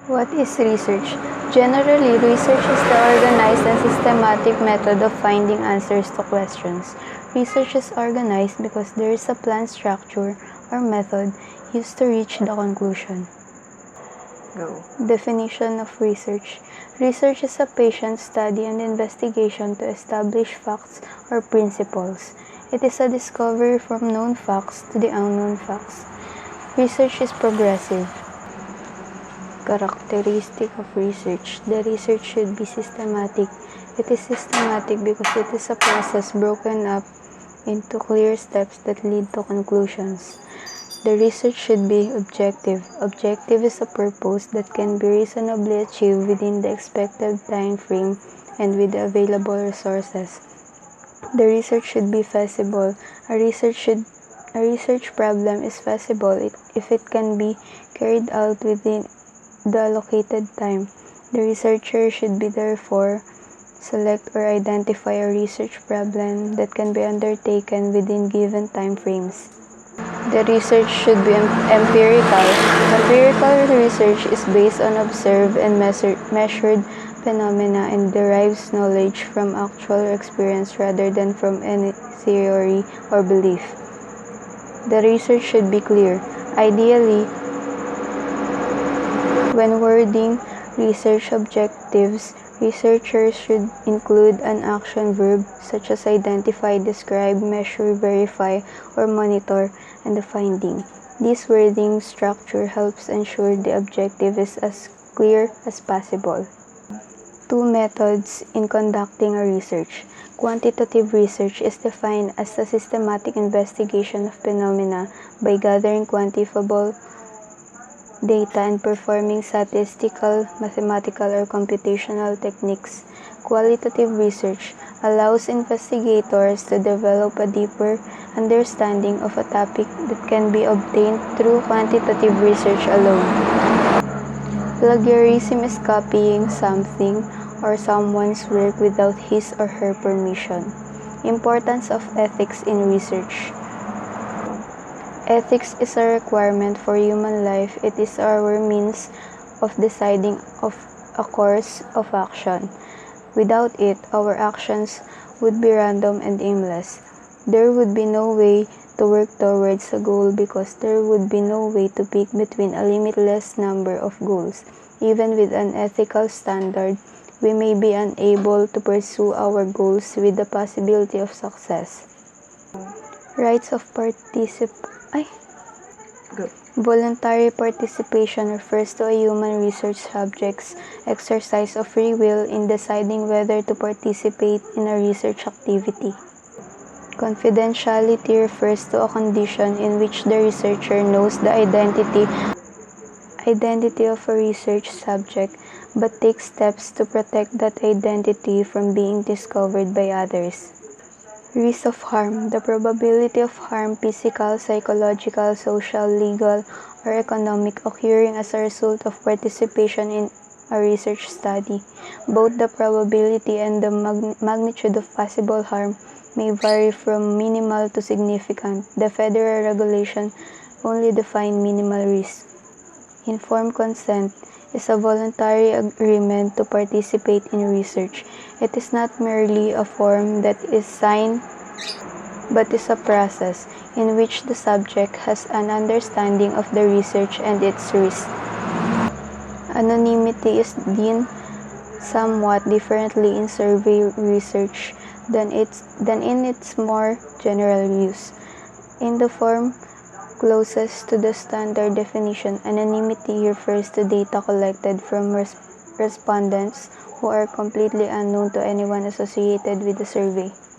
What is research? Generally, research is the organized and systematic method of finding answers to questions. Research is organized because there is a planned structure or method used to reach the conclusion. Go. Definition of research. Research is a patient study and investigation to establish facts or principles. It is a discovery from known facts to the unknown facts. Research is progressive. Characteristic of research. The research should be systematic. It is systematic because it is a process broken up into clear steps that lead to conclusions. The research should be objective. Objective is a purpose that can be reasonably achieved within the expected time frame and with the available resources. The research should be feasible. A research problem is feasible if it can be carried out within the allocated time. The researcher should be therefore select or identify a research problem that can be undertaken within given time frames. The research should be empirical. Empirical research is based on observed and measured phenomena and derives knowledge from actual experience rather than from any theory or belief. The research should be clear. Ideally, when wording research objectives, researchers should include an action verb such as identify, describe, measure, verify, or monitor, and the finding. This wording structure helps ensure the objective is as clear as possible. Two methods in conducting a research. Quantitative research is defined as the systematic investigation of phenomena by gathering quantifiable data and performing statistical, mathematical, or computational techniques. Qualitative research allows investigators to develop a deeper understanding of a topic that can be obtained through quantitative research alone. Plagiarism is copying something or someone's work without his or her permission. Importance of ethics in research. Ethics is a requirement for human life. It is our means of deciding of a course of action. Without it, our actions would be random and aimless. There would be no way to work towards a goal because there would be no way to pick between a limitless number of goals. Even with an ethical standard, we may be unable to pursue our goals with the possibility of success. Rights of Voluntary participation refers to a human research subject's exercise of free will in deciding whether to participate in a research activity. Confidentiality refers to a condition in which the researcher knows the identity of a research subject but takes steps to protect that identity from being discovered by others. Risk of harm. The probability of harm, physical, psychological, social, legal, or economic, occurring as a result of participation in a research study. Both the probability and the magnitude of possible harm may vary from minimal to significant. The federal regulation only defines minimal risk. Informed consent is a voluntary agreement to participate in research. It is not merely a form that is signed, but is a process in which the subject has an understanding of the research and its risks. Anonymity is deemed somewhat differently in survey research than in its more general use. In the form closest to the standard definition, anonymity refers to data collected from respondents who are completely unknown to anyone associated with the survey.